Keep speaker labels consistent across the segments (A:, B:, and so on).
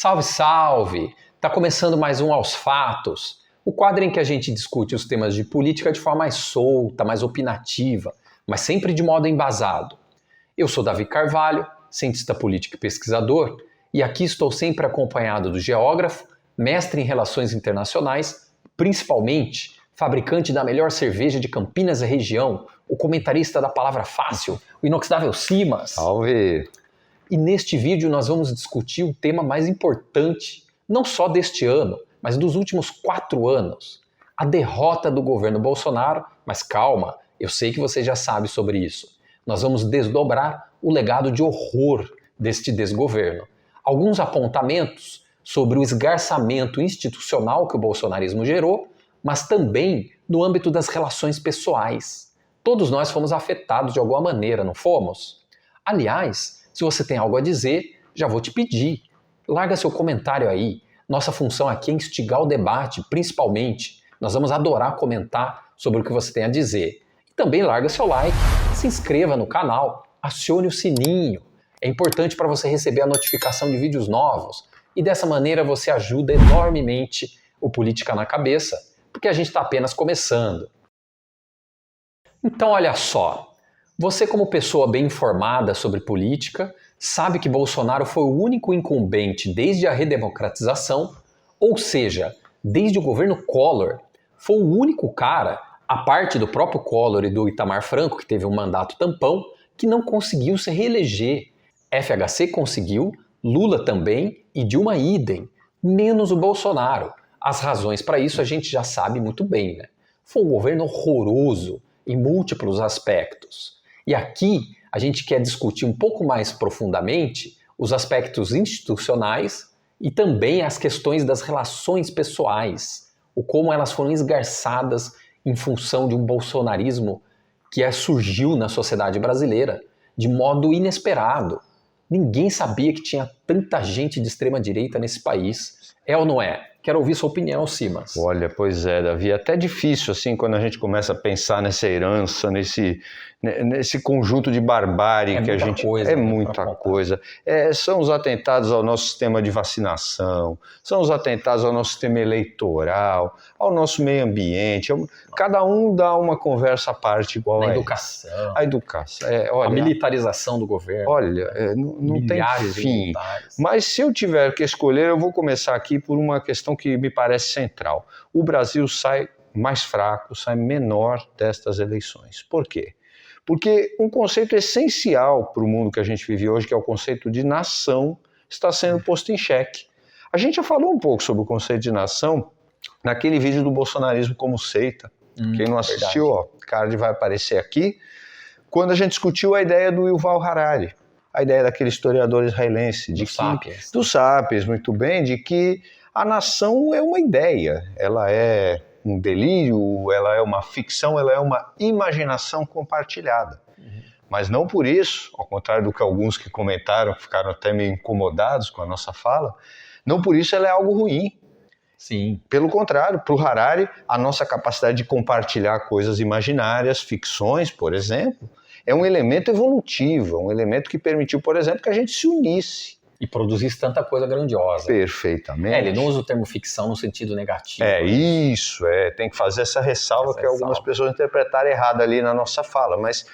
A: Salve, salve! Tá começando mais um Aos Fatos, o quadro em que a gente discute os temas de política de forma mais solta, mais opinativa, mas sempre de modo embasado. Eu sou Davi Carvalho, cientista político e pesquisador, e aqui estou sempre acompanhado do geógrafo, mestre em relações internacionais, principalmente fabricante da melhor cerveja de Campinas e região, o comentarista da Palavra Fácil, o inoxidável Simas.
B: Salve!
A: E neste vídeo nós vamos discutir o tema mais importante, não só deste ano, mas dos últimos 4 anos. A derrota do governo Bolsonaro, mas calma, eu sei que você já sabe sobre isso. Nós vamos desdobrar o legado de horror deste desgoverno. Alguns apontamentos sobre o esgarçamento institucional que o bolsonarismo gerou, mas também no âmbito das relações pessoais. Todos nós fomos afetados de alguma maneira, não fomos? Aliás, se você tem algo a dizer, já vou te pedir. Larga seu comentário aí. Nossa função aqui é instigar o debate, principalmente. Nós vamos adorar comentar sobre o que você tem a dizer. E também larga seu like, se inscreva no canal, acione o sininho. É importante para você receber a notificação de vídeos novos. E dessa maneira você ajuda enormemente o Política na Cabeça, porque a gente está apenas começando. Então olha só. Você, como pessoa bem informada sobre política, sabe que Bolsonaro foi o único incumbente desde a redemocratização, ou seja, desde o governo Collor, foi o único cara, a parte do próprio Collor e do Itamar Franco, que teve um mandato tampão, que não conseguiu se reeleger. FHC conseguiu, Lula também e Dilma idem, menos o Bolsonaro. As razões para isso a gente já sabe muito bem, né? Foi um governo horroroso em múltiplos aspectos. E aqui a gente quer discutir um pouco mais profundamente os aspectos institucionais e também as questões das relações pessoais, o como elas foram esgarçadas em função de um bolsonarismo que surgiu na sociedade brasileira de modo inesperado. Ninguém sabia que tinha tanta gente de extrema direita nesse país. É ou não é? Quero ouvir sua opinião, Simas.
B: Olha, pois é, Davi, é até difícil assim quando a gente começa a pensar nessa herança, nesse conjunto de barbárie que a gente... É muita coisa. São os atentados ao nosso sistema de vacinação, são os atentados ao nosso sistema eleitoral, ao nosso meio ambiente. Cada um dá uma conversa à parte igual a
A: educação.
B: A educação.
A: A militarização do governo.
B: Olha, não tem fim. Mas se eu tiver que escolher, eu vou começar aqui por uma questão que me parece central. O Brasil sai mais fraco, sai menor destas eleições. Por quê? Porque um conceito essencial para o mundo que a gente vive hoje, que é o conceito de nação, está sendo posto em xeque. A gente já falou um pouco sobre o conceito de nação naquele vídeo do bolsonarismo como seita. Quem não assistiu, ó, o card vai aparecer aqui, quando a gente discutiu a ideia do Yuval Harari, a ideia daquele historiador israelense, do Sapiens, muito bem, de que a nação é uma ideia, ela é um delírio, ela é uma ficção, ela é uma imaginação compartilhada. Mas não por isso, ao contrário do que alguns que comentaram, ficaram até meio incomodados com a nossa fala, não por isso ela é algo ruim.
A: Sim.
B: Pelo contrário, para o Harari, a nossa capacidade de compartilhar coisas imaginárias, ficções, por exemplo, é um elemento evolutivo, um elemento que permitiu, por exemplo, que a gente se unisse.
A: E produzisse tanta coisa grandiosa.
B: Perfeitamente.
A: Ele não usa o termo ficção no sentido negativo.
B: Tem que fazer essa ressalva que algumas pessoas interpretaram errado ali na nossa fala, mas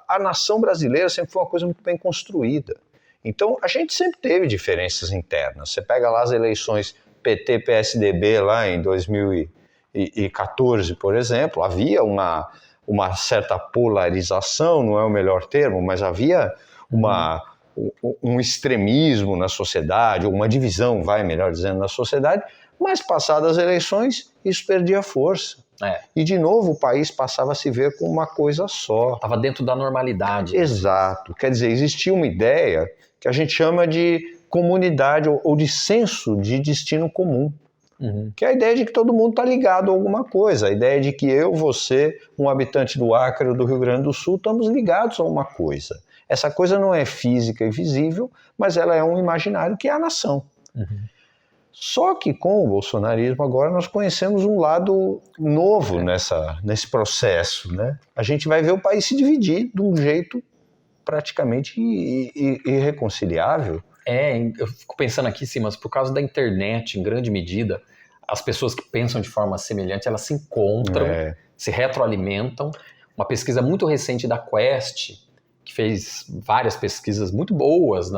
B: a nação brasileira sempre foi uma coisa muito bem construída. Então, a gente sempre teve diferenças internas. Você pega lá as eleições PT-PSDB lá em 2014, por exemplo, havia uma certa polarização, não é o melhor termo, mas havia um extremismo na sociedade, ou uma divisão, melhor dizendo, na sociedade, mas passadas as eleições, isso perdia força. E de novo o país passava a se ver como uma coisa só.
A: Estava dentro da normalidade.
B: Exato. Quer dizer, existia uma ideia que a gente chama de comunidade ou de senso de destino comum. Que é a ideia de que todo mundo está ligado a alguma coisa. A ideia de que eu, você, um habitante do Acre ou do Rio Grande do Sul, estamos ligados a uma coisa. Essa coisa não é física e visível, mas ela é um imaginário que é a nação. Só que com o bolsonarismo agora nós conhecemos um lado novo nesse processo, né? A gente vai ver o país se dividir de um jeito praticamente irreconciliável.
A: Eu fico pensando aqui, sim, mas por causa da internet, em grande medida, as pessoas que pensam de forma semelhante, elas se encontram, se retroalimentam. Uma pesquisa muito recente da Quest, que fez várias pesquisas muito boas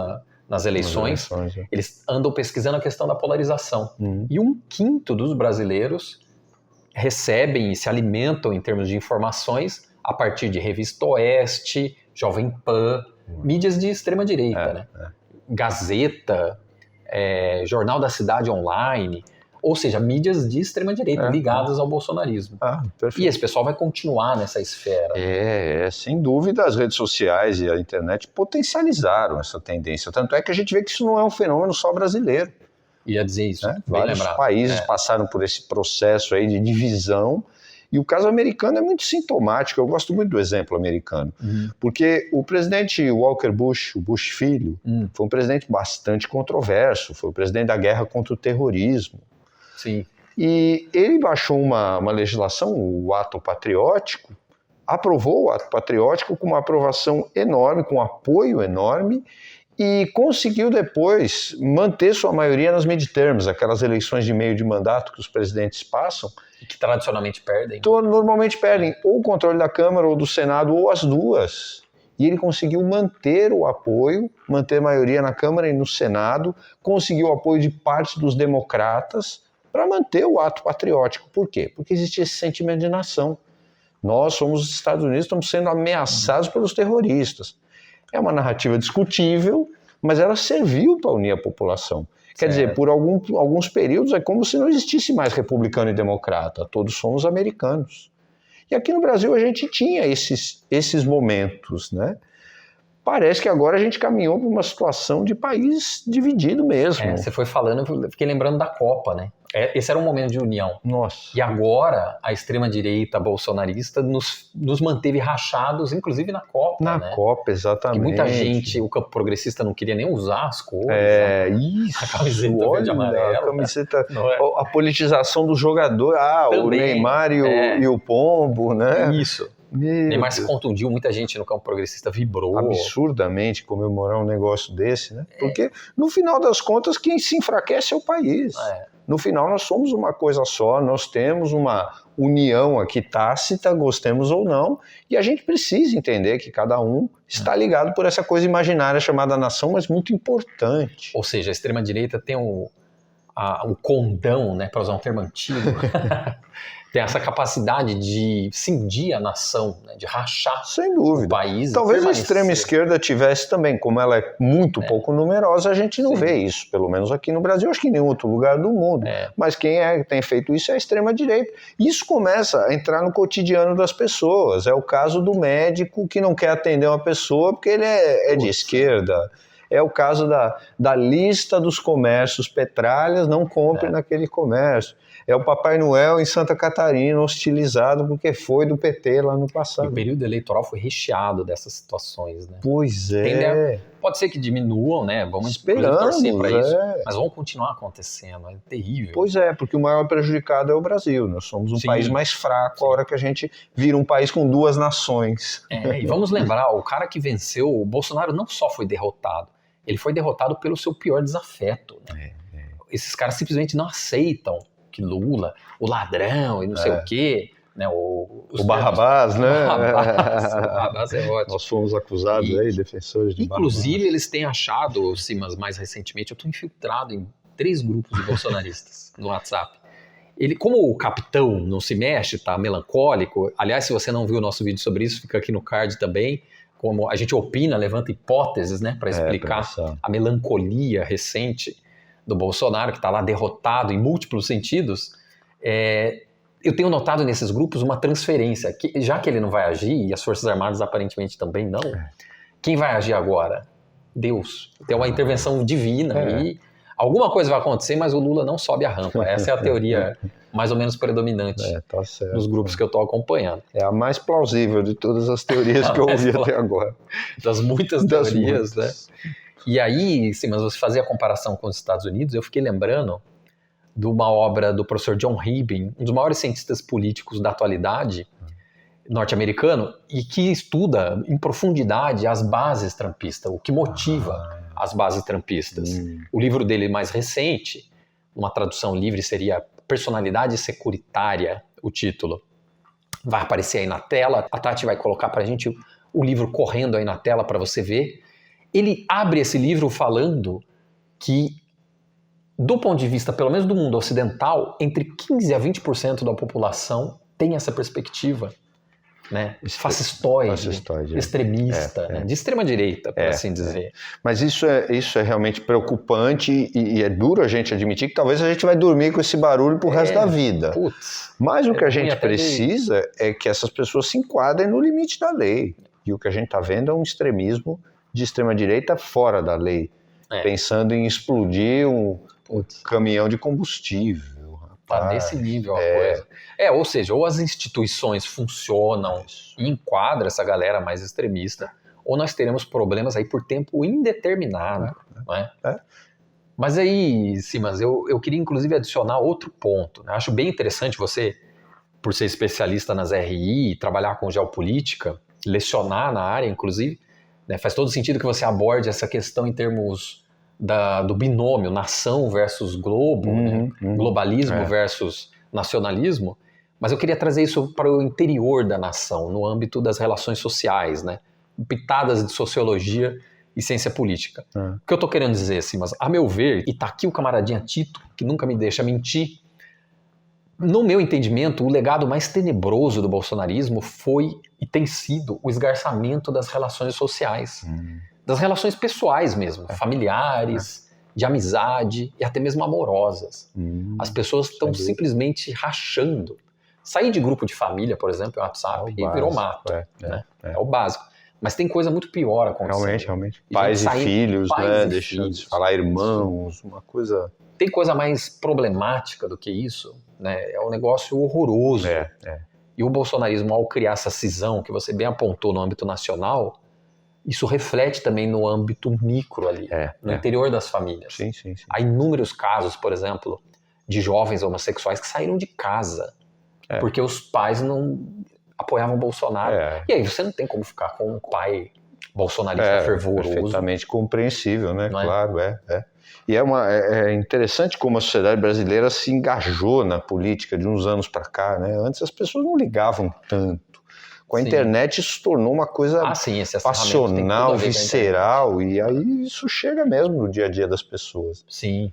A: nas eleições, eles andam pesquisando a questão da polarização. E 1/5 dos brasileiros recebem e se alimentam em termos de informações a partir de Revista Oeste, Jovem Pan, mídias de extrema-direita, né? Gazeta, Jornal da Cidade Online, ou seja, mídias de extrema-direita ligadas ao bolsonarismo. E esse pessoal vai continuar nessa esfera.
B: Sem dúvida, as redes sociais e a internet potencializaram essa tendência. Tanto é que a gente vê que isso não é um fenômeno só brasileiro.
A: Ia dizer isso,
B: vários países passaram por esse processo aí de divisão. E o caso americano é muito sintomático. Eu gosto muito do exemplo americano. Porque o presidente Walker Bush, o Bush filho, foi um presidente bastante controverso. Foi o presidente da guerra contra o terrorismo.
A: Sim.
B: E ele baixou uma legislação, o Ato Patriótico, aprovou o Ato Patriótico com uma aprovação enorme, com um apoio enorme, e conseguiu depois manter sua maioria nas midterms, aquelas eleições de meio de mandato que os presidentes passam.
A: Que tradicionalmente perdem.
B: Normalmente perdem ou o controle da Câmara ou do Senado, ou as duas. E ele conseguiu manter o apoio, manter a maioria na Câmara e no Senado, conseguiu o apoio de parte dos democratas para manter o ato patriótico. Por quê? Porque existe esse sentimento de nação. Nós somos os Estados Unidos, estamos sendo ameaçados pelos terroristas. É uma narrativa discutível, mas ela serviu para unir a população. Quer dizer, por alguns períodos é como se não existisse mais republicano e democrata. Todos somos americanos. E aqui no Brasil a gente tinha esses momentos, né? Parece que agora a gente caminhou para uma situação de país dividido mesmo.
A: Você foi falando, eu fiquei lembrando da Copa, né? Esse era um momento de união.
B: Nossa.
A: E agora a extrema-direita bolsonarista nos manteve rachados, inclusive na Copa.
B: Na Copa, exatamente.
A: E muita gente, o campo progressista não queria nem usar as cores.
B: Isso.
A: A camiseta verde e amarela.
B: A camiseta, a politização do jogador. Também, o Neymar e o Pombo, né?
A: Isso. Neymar se contundiu, muita gente no campo progressista vibrou.
B: Absurdamente comemorar um negócio desse, né? Porque, no final das contas, quem se enfraquece é o país. No final, nós somos uma coisa só, nós temos uma união aqui tácita, gostemos ou não, e a gente precisa entender que cada um está ligado por essa coisa imaginária chamada nação, mas muito importante.
A: Ou seja, a extrema-direita tem o condão, né, para usar um termo antigo, tem essa capacidade de cindir a nação, né, de rachar
B: sem dúvida.
A: O país.
B: Talvez a extrema-esquerda tivesse também, como ela é muito pouco numerosa, a gente não vê isso, pelo menos aqui no Brasil, acho que em nenhum outro lugar do mundo. Mas quem tem feito isso é a extrema-direita. Isso começa a entrar no cotidiano das pessoas. É o caso do médico que não quer atender uma pessoa porque ele é de esquerda. É o caso da lista dos comércios petralhas, não compre naquele comércio. É o Papai Noel em Santa Catarina hostilizado porque foi do PT lá no passado.
A: E o período eleitoral foi recheado dessas situações, né?
B: Pois é.
A: Pode ser que diminuam, né? Vamos torcer para isso. Mas vão continuar acontecendo, é terrível.
B: Pois é, porque o maior prejudicado é o Brasil. Nós somos um país mais fraco a hora que a gente vira um país com duas nações.
A: E vamos lembrar, o cara que venceu, o Bolsonaro não só foi derrotado, ele foi derrotado pelo seu pior desafeto. Né? Esses caras simplesmente não aceitam que Lula, o ladrão e não sei o quê, né?
B: O Barrabás, né?
A: O Barrabás é ótimo.
B: Nós fomos acusados aí, defensores de
A: inclusive,
B: Barrabás.
A: Eles têm achado, Simas, mais recentemente, eu estou infiltrado em 3 grupos de bolsonaristas no WhatsApp. Como o capitão não se mexe, tá melancólico, aliás, se você não viu o nosso vídeo sobre isso, fica aqui no card também, como a gente opina, levanta hipóteses, né, para explicar a melancolia recente do Bolsonaro, que está lá derrotado em múltiplos sentidos. Eu tenho notado nesses grupos uma transferência, que, já que ele não vai agir, e as Forças Armadas aparentemente também não, quem vai agir agora? Deus. Tem uma intervenção divina e alguma coisa vai acontecer, mas o Lula não sobe a rampa. Essa é a teoria mais ou menos predominante dos grupos que eu estou acompanhando.
B: É a mais plausível de todas as teorias que eu ouvi até agora.
A: Das muitas teorias, né? E aí, sim, mas você fazia a comparação com os Estados Unidos, eu fiquei lembrando de uma obra do professor John Rubin, um dos maiores cientistas políticos da atualidade, norte-americano, e que estuda em profundidade as bases trumpistas, o que motiva as bases trampistas. O livro dele mais recente, uma tradução livre seria Personalidade Securitária, o título. Vai aparecer aí na tela, a Tati vai colocar pra gente o livro correndo aí na tela para você ver. Ele abre esse livro falando que, do ponto de vista, pelo menos do mundo ocidental, entre 15% a 20% da população tem essa perspectiva, né, fascistoide, extremista, né, de extrema direita, por assim dizer.
B: Mas isso é realmente preocupante e é duro a gente admitir que talvez a gente vai dormir com esse barulho pro resto da vida. Mas o que a gente precisa é que essas pessoas se enquadrem no limite da lei. E o que a gente está vendo é um extremismo de extrema direita fora da lei, pensando em explodir um caminhão de combustível.
A: Tá nesse nível a coisa. Ou seja, ou as instituições funcionam e enquadram essa galera mais extremista, ou nós teremos problemas aí por tempo indeterminado. Né? Mas aí, Simas, eu queria inclusive adicionar outro ponto. Né? Acho bem interessante você, por ser especialista nas RI, trabalhar com geopolítica, lecionar na área, inclusive, né? Faz todo sentido que você aborde essa questão em termos do binômio nação versus globo, né? Globalismo versus nacionalismo, mas eu queria trazer isso para o interior da nação, no âmbito das relações sociais, né? Pitadas de sociologia e ciência política. O que eu estou querendo dizer, assim, mas a meu ver, e tá aqui o camaradinha Tito, que nunca me deixa mentir, no meu entendimento, o legado mais tenebroso do bolsonarismo foi e tem sido o esgarçamento das relações sociais. Das relações pessoais mesmo, familiares, de amizade e até mesmo amorosas. As pessoas estão simplesmente rachando. Sair de grupo de família, por exemplo, o WhatsApp, virou mato. Né? É o básico. Mas tem coisa muito pior acontecendo.
B: Realmente. Pais e filhos, né? Deixando de falar irmãos, uma coisa...
A: Tem coisa mais problemática do que isso, né? É um negócio horroroso. E o bolsonarismo, ao criar essa cisão que você bem apontou no âmbito nacional, isso reflete também no âmbito micro ali, no interior das famílias.
B: Sim.
A: Há inúmeros casos, por exemplo, de jovens homossexuais que saíram de casa porque os pais não apoiavam o Bolsonaro. E aí você não tem como ficar com um pai bolsonarista fervoroso.
B: Perfeitamente compreensível, né? Claro, E é interessante como a sociedade brasileira se engajou na política de uns anos para cá, né? Antes as pessoas não ligavam tanto. Com a internet isso se tornou uma coisa passional, visceral, e aí isso chega mesmo no dia a dia das pessoas.
A: Sim.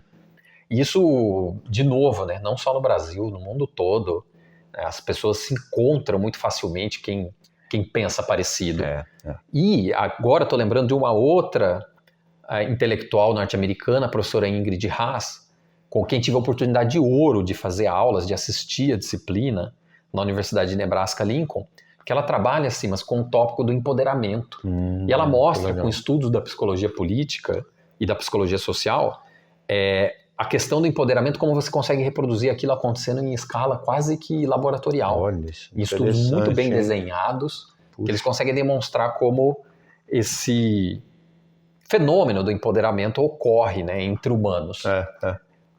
A: Isso, de novo, né, não só no Brasil, no mundo todo, né, as pessoas se encontram muito facilmente quem pensa parecido. E agora estou lembrando de uma outra intelectual norte-americana, a professora Ingrid Haas, com quem tive a oportunidade de ouro de fazer aulas, de assistir a disciplina na Universidade de Nebraska-Lincoln, que ela trabalha assim, mas com o tópico do empoderamento. E ela mostra, com estudos da psicologia política e da psicologia social, a questão do empoderamento, como você consegue reproduzir aquilo acontecendo em escala quase que laboratorial.
B: Olha isso,
A: em estudos muito bem desenhados, que eles conseguem demonstrar como esse fenômeno do empoderamento ocorre, né, entre humanos.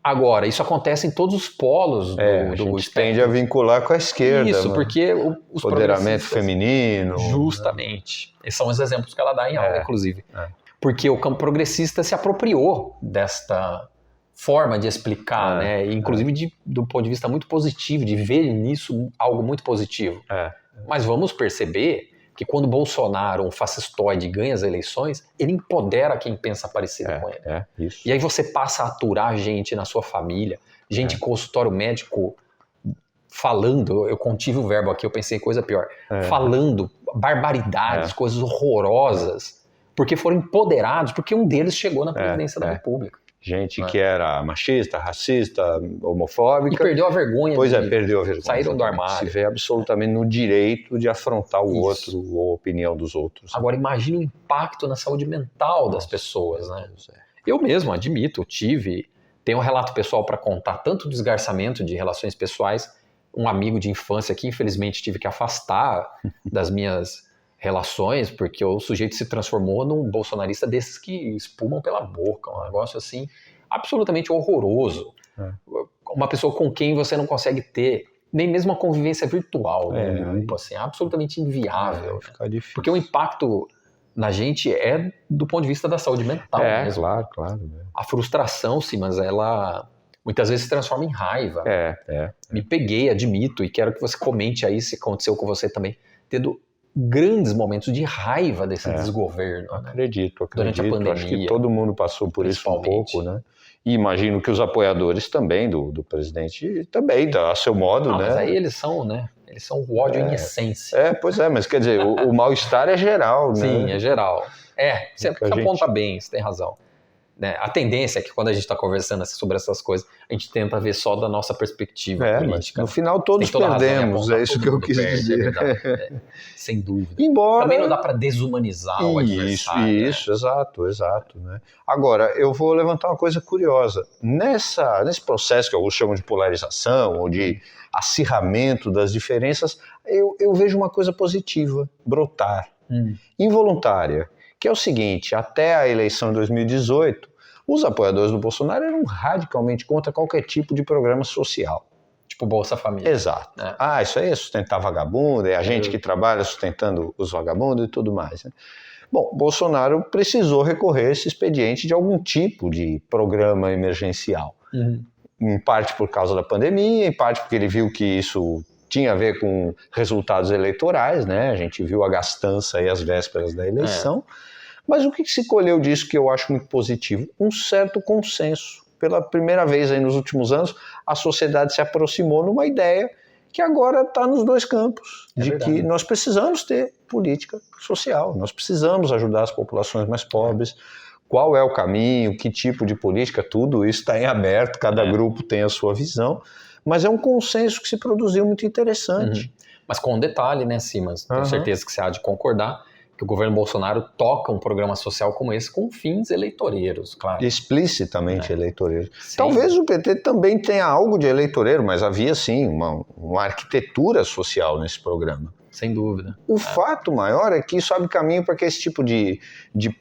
A: Agora, isso acontece em todos os polos do
B: a gente tende a vincular com a esquerda.
A: Isso, porque os
B: empoderamento feminino.
A: Justamente. Esses são os exemplos que ela dá em aula, inclusive. Porque o campo progressista se apropriou desta forma de explicar, né? Inclusive do ponto de vista muito positivo, de ver nisso algo muito positivo. Mas vamos perceber que quando Bolsonaro, um fascistoide, ganha as eleições, ele empodera quem pensa parecido com ele.
B: Isso.
A: E aí você passa a aturar gente na sua família, gente em consultório médico falando, eu contive o verbo aqui, eu pensei em coisa pior, falando barbaridades, coisas horrorosas, porque foram empoderados, porque um deles chegou na presidência da República.
B: Gente que era machista, racista, homofóbica.
A: E perdeu a vergonha.
B: Perdeu a vergonha.
A: Saíram do armário.
B: Se vê absolutamente no direito de afrontar o outro ou a opinião dos outros.
A: Agora, imagine o impacto na saúde mental das pessoas, né? Eu mesmo admito, tenho um relato pessoal para contar, tanto do esgarçamento de relações pessoais, um amigo de infância que infelizmente tive que afastar das minhas relações, porque o sujeito se transformou num bolsonarista desses que espumam pela boca, um negócio assim absolutamente horroroso. Uma pessoa com quem você não consegue ter nem mesmo uma convivência virtual, né? Assim, absolutamente inviável.
B: Fica difícil.
A: Porque o impacto na gente é do ponto de vista da saúde mental mesmo.
B: Claro.
A: A frustração, Simas, ela muitas vezes se transforma em raiva. Me peguei, admito, e quero que você comente aí se aconteceu com você também, tendo grandes momentos de raiva desse desgoverno.
B: Acredito.
A: Durante a pandemia.
B: Acho que todo mundo passou por isso um pouco, né? E imagino que os apoiadores também do presidente também, a seu modo, né?
A: Mas aí eles são, né? Eles são o ódio em essência.
B: Pois é, mas quer dizer, o mal-estar é geral, né?
A: Sim, é geral. Você aponta bem, você tem razão. Né? A tendência é que quando a gente está conversando sobre essas coisas, a gente tenta ver só da nossa perspectiva política.
B: Mas no final todos perdemos, é isso que eu quis dizer.
A: Sem dúvida.
B: Embora...
A: Também não dá para desumanizar o adversário.
B: Isso, exato. Né? Agora, eu vou levantar uma coisa curiosa. Nesse processo que alguns chamam de polarização ou de acirramento das diferenças, eu vejo uma coisa positiva brotar, involuntária. Que é o seguinte, até a eleição de 2018, os apoiadores do Bolsonaro eram radicalmente contra qualquer tipo de programa social.
A: Tipo Bolsa Família.
B: Exato. Isso aí é sustentar vagabundo, é a gente que trabalha sustentando os vagabundos e tudo mais. Né? Bom, Bolsonaro precisou recorrer a esse expediente de algum tipo de programa emergencial. Em parte por causa da pandemia, em parte porque ele viu que isso tinha a ver com resultados eleitorais, né? A gente viu a gastança aí às vésperas da eleição. Mas o que se colheu disso que eu acho muito positivo? Um certo consenso. Pela primeira vez aí nos últimos anos, a sociedade se aproximou numa ideia que agora está nos dois campos, que nós precisamos ter política social, nós precisamos ajudar as populações mais pobres. Qual é o caminho, que tipo de política, tudo isso está em aberto, cada grupo tem a sua visão. Mas é um consenso que se produziu muito interessante.
A: Mas com um detalhe, né, Simas? Tenho certeza que você há de concordar que o governo Bolsonaro toca um programa social como esse com fins eleitoreiros, claro.
B: Explicitamente eleitoreiros. Talvez o PT também tenha algo de eleitoreiro, mas havia sim uma arquitetura social nesse programa.
A: Sem dúvida.
B: O fato maior é que isso abre caminho para que esse tipo de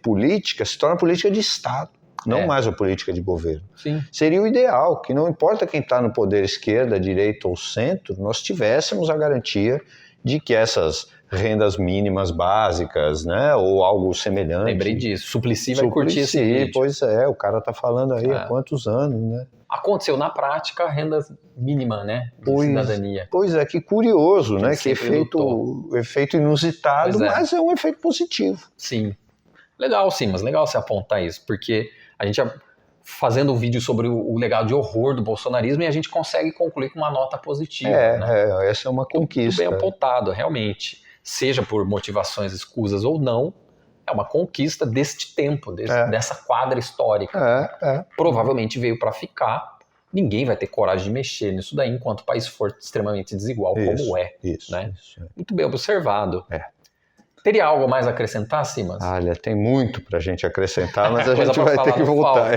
B: política se torne política de Estado. Não mais a política de governo.
A: Sim.
B: Seria o ideal, que não importa quem está no poder esquerda, direita ou centro, nós tivéssemos a garantia de que essas rendas mínimas básicas, né, ou algo semelhante.
A: Lembrei disso. Suplicy vai curtir esse vídeo.
B: Pois é, o cara está falando aí há quantos anos, né?
A: Aconteceu na prática a renda mínima, né, de cidadania.
B: Pois é, que curioso, né, que efeito inusitado, mas é um efeito positivo.
A: Sim. Legal, sim, mas legal você apontar isso, porque a gente fazendo um vídeo sobre o legado de horror do bolsonarismo e a gente consegue concluir com uma nota positiva.
B: Essa é uma conquista.
A: Muito bem apontado, realmente. Seja por motivações escusas ou não, é uma conquista deste tempo, dessa quadra histórica. Provavelmente veio para ficar. Ninguém vai ter coragem de mexer nisso daí enquanto o país for extremamente desigual, como é.
B: Isso.
A: Muito bem observado. Teria algo mais a acrescentar, Simas?
B: Olha, tem muito para a gente acrescentar, mas a gente vai ter que voltar.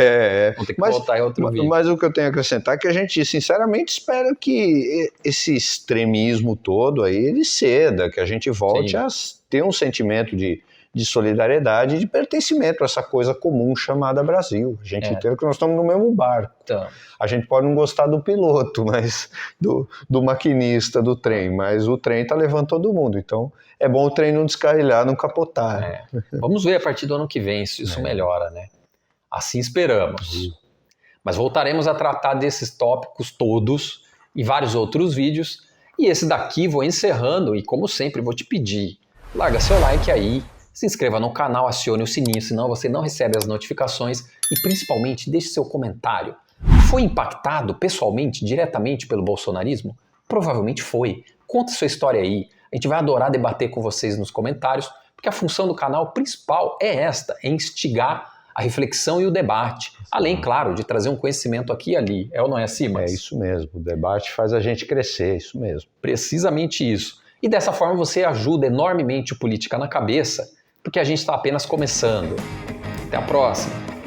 A: Vou ter que voltar em outro vídeo.
B: Mas o que eu tenho a acrescentar é que a gente, sinceramente, espera que esse extremismo todo aí, ele ceda, que a gente volte a ter um sentimento de solidariedade e de pertencimento a essa coisa comum chamada Brasil. A gente entende que nós estamos no mesmo barco.
A: Então.
B: A gente pode não gostar do piloto, mas do maquinista do trem, mas o trem está levando todo mundo. Então, é bom o trem não descarrilhar, não capotar.
A: Vamos ver a partir do ano que vem se isso melhora, né? Assim esperamos. Mas voltaremos a tratar desses tópicos todos e vários outros vídeos. E esse daqui vou encerrando e, como sempre, vou te pedir, larga seu like aí, se inscreva no canal, acione o sininho, senão você não recebe as notificações e, principalmente, deixe seu comentário. Foi impactado pessoalmente, diretamente pelo bolsonarismo? Provavelmente foi. Conta sua história aí. A gente vai adorar debater com vocês nos comentários, porque a função do canal principal é instigar a reflexão e o debate. Além, claro, de trazer um conhecimento aqui e ali. É ou não é assim, mas...
B: É isso mesmo. O debate faz a gente crescer, é isso mesmo.
A: Precisamente isso. E dessa forma você ajuda enormemente o Política na Cabeça, porque a gente está apenas começando. Até a próxima!